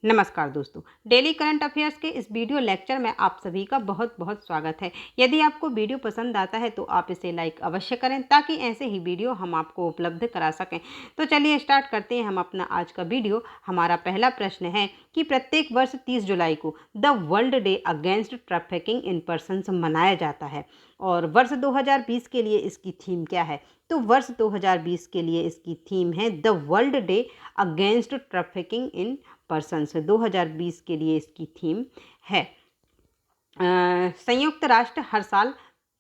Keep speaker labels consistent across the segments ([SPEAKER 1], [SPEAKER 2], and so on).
[SPEAKER 1] नमस्कार दोस्तों, daily current affairs के इस वीडियो लेक्चर में आप सभी का बहुत बहुत स्वागत है। यदि आपको वीडियो पसंद आता है तो आप इसे लाइक अवश्य करें ताकि ऐसे ही वीडियो हम आपको उपलब्ध करा सकें। तो चलिए स्टार्ट करते हैं हम अपना आज का वीडियो। हमारा पहला प्रश्न है कि प्रत्येक वर्ष 30 जुलाई को the world day against trafficking in persons मनाया जाता है और वर्ष 2020 के लिए इसकी थीम क्या है? तो वर्ष 2020 के लिए इसकी थीम है the world day against trafficking in persons. 2020 के लिए इसकी थीम है। संयुक्त राष्ट्र हर साल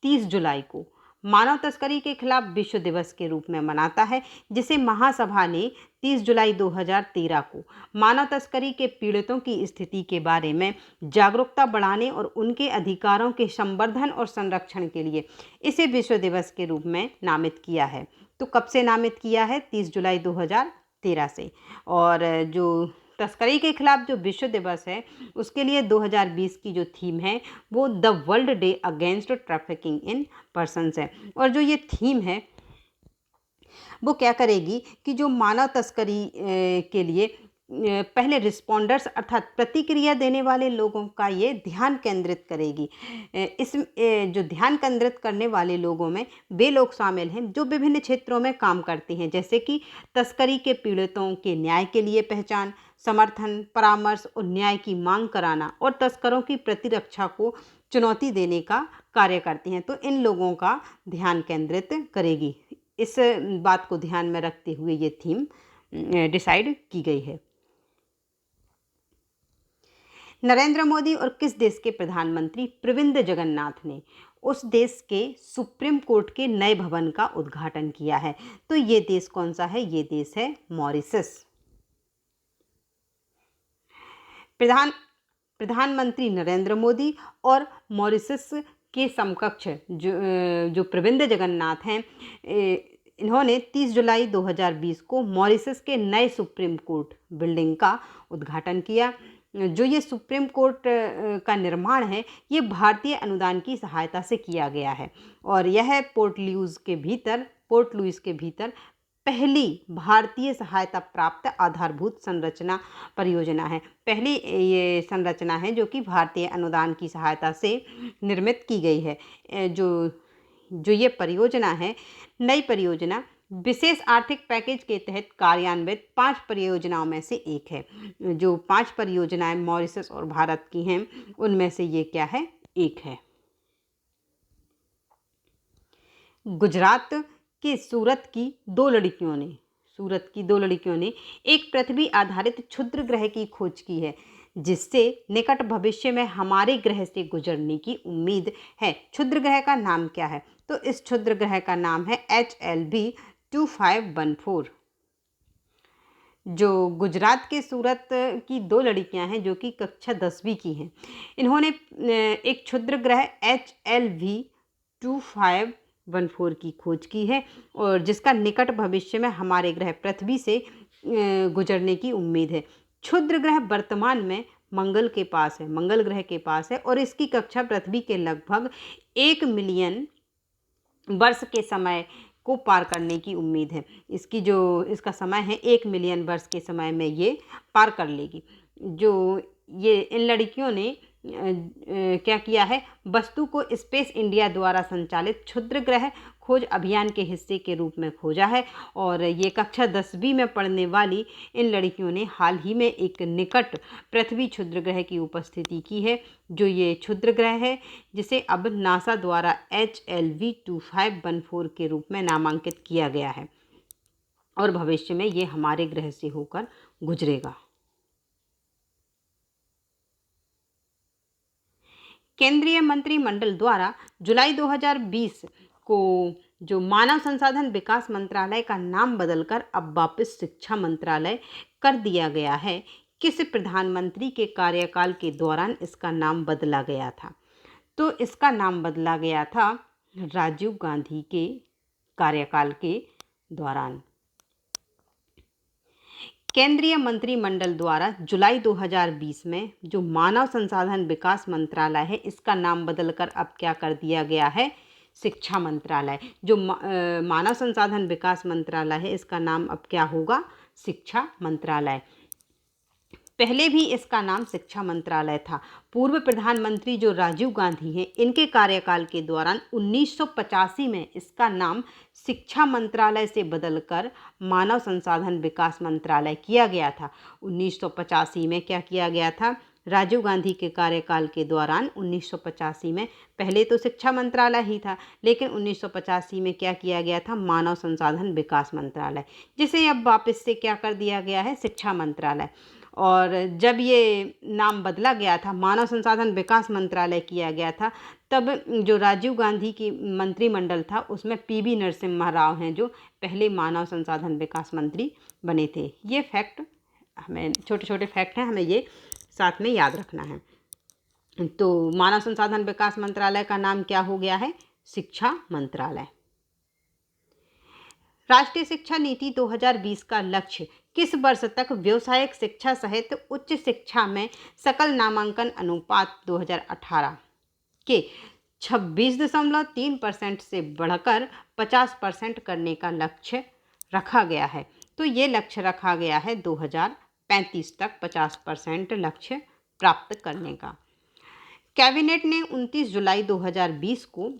[SPEAKER 1] 30 जुलाई को मानव तस्करी के खिलाफ विश्व दिवस के रूप में मनाता है, जिसे महासभा ने 30 जुलाई 2013 को मानव तस्करी के पीड़ितों की स्थिति के बारे में जागरूकता बढ़ाने और उनके अधिकारों के संवर्धन और संरक्षण के लिए इसे विश्व दिवस के रूप में नामित किया है। तो कब से नामित किया है? 30 जुलाई 2013 से। और जो तस्करी के खिलाफ जो विश्व दिवस है उसके लिए 2020 की जो थीम है वो the world day against trafficking in persons है। और जो ये थीम है वो क्या करेगी कि जो मानव तस्करी के लिए पहले रिस्पॉन्डर्स अर्थात प्रतिक्रिया देने वाले लोगों का ये ध्यान केंद्रित करेगी। जो ध्यान केंद्रित करने वाले लोगों में वे लोग शामिल हैं जो विभिन्न क्षेत्रों में काम करते हैं, जैसे कि तस्करी के पीड़ितों के न्याय के लिए पहचान, समर्थन, परामर्श और न्याय की मांग कराना और तस्करों की प्रतिरक्षा को चुनौती देने का कार्य करती हैं। तो इन लोगों का ध्यान केंद्रित करेगी। इस बात को ध्यान में रखते हुए ये थीम डिसाइड की गई है। नरेंद्र मोदी और किस देश के प्रधानमंत्री प्रविंद जगन्नाथ ने उस देश के सुप्रीम कोर्ट के नए भवन का उद्घाटन किया है? तो ये देश कौन सा है? ये देश है मॉरिशस। प्रधानमंत्री नरेंद्र मोदी और मॉरिशस के समकक्ष जो प्रविंद जगन्नाथ हैं, इन्होंने 30 जुलाई 2020 को मॉरिशस के नए सुप्रीम कोर्ट बिल्डिंग का उद्घाटन किया। जो ये सुप्रीम कोर्ट का निर्माण है ये भारतीय अनुदान की सहायता से किया गया है और यह पोर्ट लुइस के भीतर पहली भारतीय सहायता प्राप्त आधारभूत संरचना परियोजना है। पहली ये संरचना है जो कि भारतीय अनुदान की सहायता से निर्मित की गई है। जो ये परियोजना है, नई परियोजना विशेष आर्थिक पैकेज के तहत कार्यान्वित 5 परियोजनाओं में से एक है। जो 5 परियोजनाएं मॉरिशस और भारत की हैं उनमें से ये क्या है? एक है। गुजरात के सूरत की दो लड़कियों ने एक पृथ्वी आधारित क्षुद्र ग्रह की खोज की है जिससे निकट भविष्य में हमारे ग्रह से गुजरने की उम्मीद है। क्षुद्र ग्रह का नाम क्या है? तो इस क्षुद्र ग्रह का नाम है HLB 2514। जो गुजरात के सूरत की दो लड़कियां हैं जो कि कक्षा 10वीं की हैं, इन्होंने एक क्षुद्र ग्रह HLV 2514 की खोज की है और जिसका निकट भविष्य में हमारे ग्रह पृथ्वी से गुजरने की उम्मीद है। क्षुद्र ग्रह वर्तमान में मंगल ग्रह के पास है और इसकी कक्षा पृथ्वी के लगभग 1 मिलियन वर्ष के समय को पार करने की उम्मीद है। इसका समय है 1 मिलियन वर्ष के समय में ये पार कर लेगी। जो ये इन लड़कियों ने क्या किया है? वस्तु को स्पेस इंडिया द्वारा संचालित क्षुद्र ग्रह खोज अभियान के हिस्से के रूप में खोजा है और ये कक्षा 10वीं में पढ़ने वाली इन लड़कियों ने हाल ही में एक निकट पृथ्वी क्षुद्र ग्रह की उपस्थिति की है। जो ये क्षुद्र ग्रह है जिसे अब नासा द्वारा HLV 2514 के रूप में नामांकित किया गया है और भविष्य में ये हमारे ग्रह से होकर गुजरेगा। केंद्रीय मंत्रिमंडल द्वारा जुलाई 2020 को जो मानव संसाधन विकास मंत्रालय का नाम बदलकर अब वापस शिक्षा मंत्रालय कर दिया गया है। किस प्रधानमंत्री के कार्यकाल के दौरान इसका नाम बदला गया था? तो इसका नाम बदला गया था राजीव गांधी के कार्यकाल के दौरान। केंद्रीय मंत्रिमंडल द्वारा जुलाई 2020 में जो मानव संसाधन विकास मंत्रालय है इसका नाम बदलकर अब क्या कर दिया गया है? शिक्षा मंत्रालय। जो मानव संसाधन विकास मंत्रालय है इसका नाम अब क्या होगा? शिक्षा मंत्रालय। पहले भी इसका नाम शिक्षा मंत्रालय था। पूर्व प्रधानमंत्री जो राजीव गांधी हैं, इनके कार्यकाल के दौरान 1985 में इसका नाम शिक्षा मंत्रालय से बदलकर मानव संसाधन विकास मंत्रालय किया गया था। 1985 में क्या किया गया था? राजीव गांधी के कार्यकाल के दौरान 1985 में पहले तो शिक्षा मंत्रालय ही था, लेकिन 1985 में क्या किया गया था? मानव संसाधन विकास मंत्रालय, जिसे अब वापस से क्या कर दिया गया है? शिक्षा मंत्रालय। और जब ये नाम बदला गया था, मानव संसाधन विकास मंत्रालय किया गया था, तब जो राजीव गांधी की मंत्रिमंडल था उसमें पीवी नरसिम्हा राव हैं जो पहले मानव संसाधन विकास मंत्री बने थे। ये फैक्ट हमें, छोटे छोटे फैक्ट हैं, हमें ये साथ में याद रखना है। तो मानव संसाधन विकास मंत्रालय का नाम क्या हो गया है? शिक्षा मंत्रालय। राष्ट्रीय शिक्षा नीति 2020 का लक्ष्य किस वर्ष तक व्यावसायिक शिक्षा सहित उच्च शिक्षा में सकल नामांकन अनुपात 2018 के 26.3% से बढ़कर 50% करने का लक्ष्य रखा गया है। तो ये लक्ष्य रखा गया है 2035 तक 50% लक्ष्य प्राप्त करने का। कैबिनेट ने 29 जुलाई 2020 को,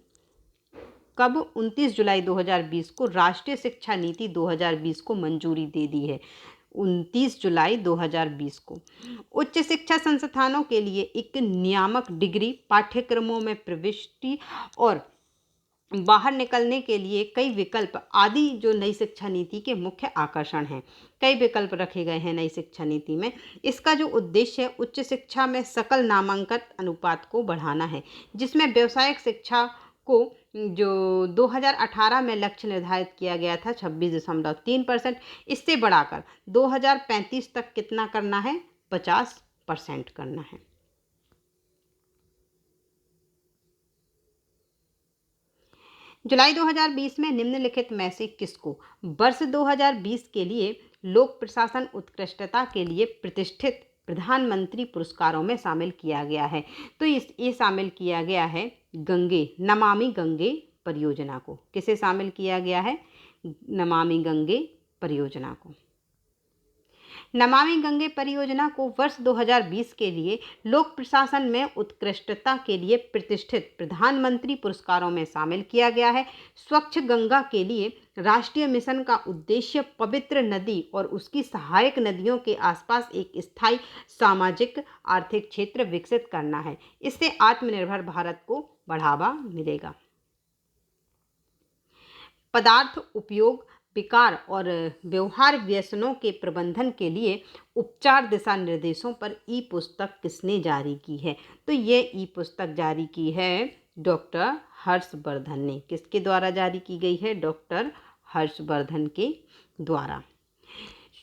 [SPEAKER 1] कब? 29 जुलाई 2020 को राष्ट्रीय शिक्षा नीति 2020 को मंजूरी दे दी है। 29 जुलाई 2020 को उच्च शिक्षा संस्थानों के लिए एक नियामक डिग्री, पाठ्यक्रमों में प्रविष्टि और बाहर निकलने के लिए कई विकल्प आदि जो नई शिक्षा नीति के मुख्य आकर्षण हैं। कई विकल्प रखे गए हैं नई शिक्षा नीति में। इसका जो उद्देश्य है, उच्च शिक्षा में सकल नामांकन अनुपात को बढ़ाना है, जिसमें व्यावसायिक शिक्षा को जो 2018 में लक्ष्य निर्धारित किया गया था 26.3%, इससे बढ़ाकर 2035 तक कितना करना है? 50% करना है। जुलाई 2020 में निम्नलिखित में से किसको वर्ष 2020 के लिए लोक प्रशासन उत्कृष्टता के लिए प्रतिष्ठित प्रधानमंत्री पुरस्कारों में शामिल किया गया है? तो ये शामिल किया गया है नमामि गंगे परियोजना को। किसे शामिल किया गया है? नमामि गंगे परियोजना को। नमामि गंगे परियोजना को वर्ष 2020 के लिए लोक प्रशासन में उत्कृष्टता के लिए प्रतिष्ठित प्रधानमंत्री पुरस्कारों में शामिल किया गया है। स्वच्छ गंगा के लिए राष्ट्रीय मिशन का उद्देश्य पवित्र नदी और उसकी सहायक नदियों के आसपास एक स्थायी सामाजिक आर्थिक क्षेत्र विकसित करना है। इससे आत्मनिर्भर भारत को बढ़ावा मिलेगा। पदार्थ उपयोग विकार और व्यवहार व्यसनों के प्रबंधन के लिए उपचार दिशा निर्देशों पर ई पुस्तक किसने जारी की है? तो ये ई पुस्तक जारी की है डॉक्टर हर्षवर्धन ने। किसके द्वारा जारी की गई है? डॉक्टर हर्षवर्धन के द्वारा।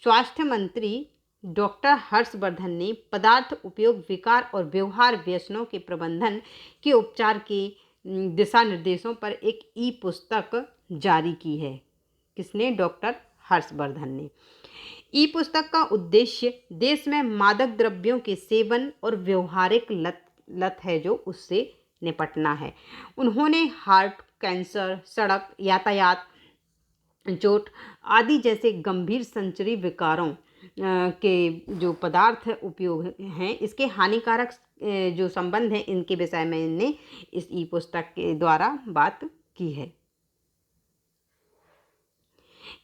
[SPEAKER 1] स्वास्थ्य मंत्री डॉक्टर हर्षवर्धन ने पदार्थ उपयोग विकार और व्यवहार व्यसनों के प्रबंधन के उपचार के दिशा निर्देशों पर एक ई पुस्तक जारी की है। किसने? डॉक्टर हर्षवर्धन ने। ई पुस्तक का उद्देश्य देश में मादक द्रव्यों के सेवन और व्यवहारिक लत है जो उससे निपटना है। उन्होंने हार्ट, कैंसर, सड़क यातायात, चोट आदि जैसे गंभीर संचरी विकारों के जो पदार्थ उपयोग हैं, इसके हानिकारक जो संबंध हैं, इनके विषय में इनने इस ई पुस्तक के द्वारा बात की है।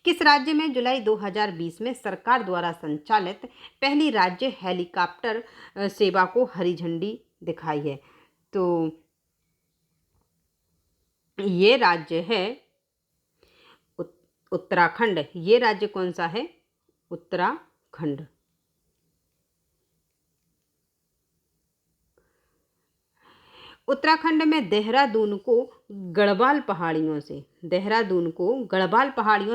[SPEAKER 1] किस राज्य में जुलाई 2020 में सरकार द्वारा संचालित पहली राज्य हेलीकॉप्टर सेवा को हरी झंडी दिखाई है? तो ये राज्य है उत्तराखंड। ये राज्य कौन सा है? उत्तराखंड। उत्तराखंड में देहरादून को गढ़वाल पहाड़ियों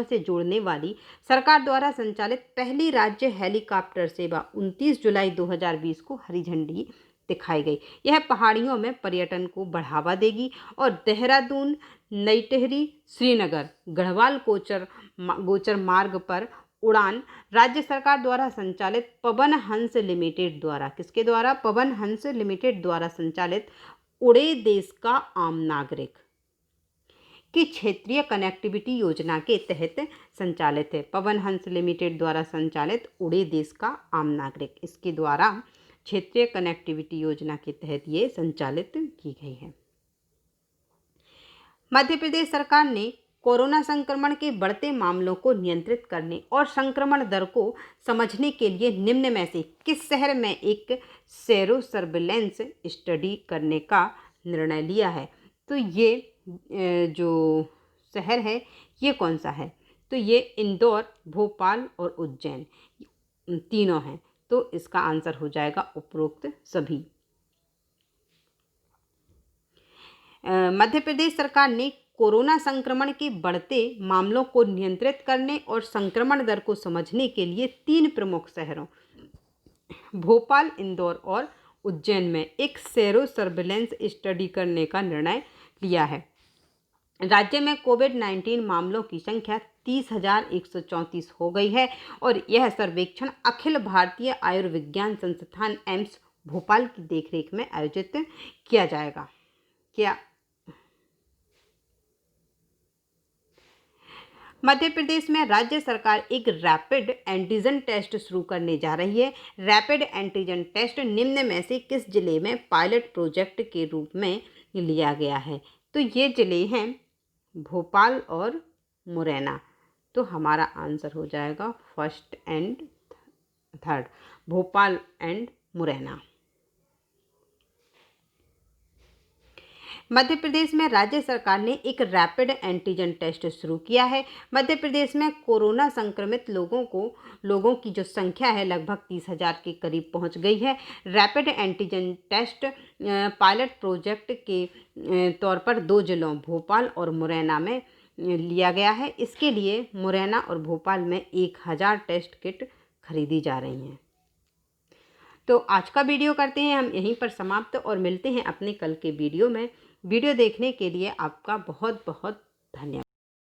[SPEAKER 1] से जोड़ने वाली सरकार द्वारा संचालित पहली राज्य हेलीकॉप्टर सेवा 29 जुलाई 2020 को हरी झंडी दिखाई गई। यह पहाड़ियों में पर्यटन को बढ़ावा देगी और देहरादून, नई टिहरी, श्रीनगर, गढ़वाल गोचर मार्ग पर उड़ान राज्य सरकार द्वारा संचालित पवन हंस लिमिटेड द्वारा, किसके द्वारा? पवन हंस लिमिटेड द्वारा संचालित उड़े देश का आम नागरिक। की क्षेत्रीय कनेक्टिविटी योजना के तहत संचालित है। पवन हंस लिमिटेड द्वारा संचालित उड़े देश का आम नागरिक, इसके द्वारा क्षेत्रीय कनेक्टिविटी योजना के तहत ये संचालित की गई है। मध्य प्रदेश सरकार ने कोरोना संक्रमण के बढ़ते मामलों को नियंत्रित करने और संक्रमण दर को समझने के लिए निम्न में से किस शहर में एक सेरो सर्विलेंस स्टडी करने का निर्णय लिया है? तो ये जो शहर है ये कौन सा है? तो ये इंदौर, भोपाल और उज्जैन तीनों हैं। तो इसका आंसर हो जाएगा उपरोक्त सभी। मध्य प्रदेश सरकार ने कोरोना संक्रमण के बढ़ते मामलों को नियंत्रित करने और संक्रमण दर को समझने के लिए 3 प्रमुख शहरों भोपाल, इंदौर और उज्जैन में एक सेरो सर्विलेंस स्टडी करने का निर्णय लिया है। राज्य में कोविड-19 मामलों की संख्या 30,134 हो गई है और यह सर्वेक्षण अखिल भारतीय आयुर्विज्ञान संस्थान एम्स भोपाल की देखरेख में आयोजित किया जाएगा। मध्य प्रदेश में राज्य सरकार एक रैपिड एंटीजन टेस्ट शुरू करने जा रही है। रैपिड एंटीजन टेस्ट निम्न में से किस जिले में पायलट प्रोजेक्ट के रूप में लिया गया है? तो ये जिले हैं भोपाल और मुरैना। तो हमारा आंसर हो जाएगा first and third, Bhopal and Morena. Madhya Pradesh में राज्य सरकार ने एक रैपिड एंटीजन टेस्ट शुरू किया है। मध्य प्रदेश में कोरोना संक्रमित लोगों की जो संख्या है लगभग 30,000 के करीब पहुंच गई है। Rapid antigen test pilot project के तौर पर 2 जिलों भोपाल और मुरैना में लिया गया है। इसके लिए मुरैना और भोपाल में 1000 टेस्ट किट खरीदी जा रही हैं। तो आज का वीडियो करते हैं हम यहीं पर समाप्त और मिलते हैं अपने कल के वीडियो में। वीडियो देखने के लिए आपका बहुत बहुत धन्यवाद।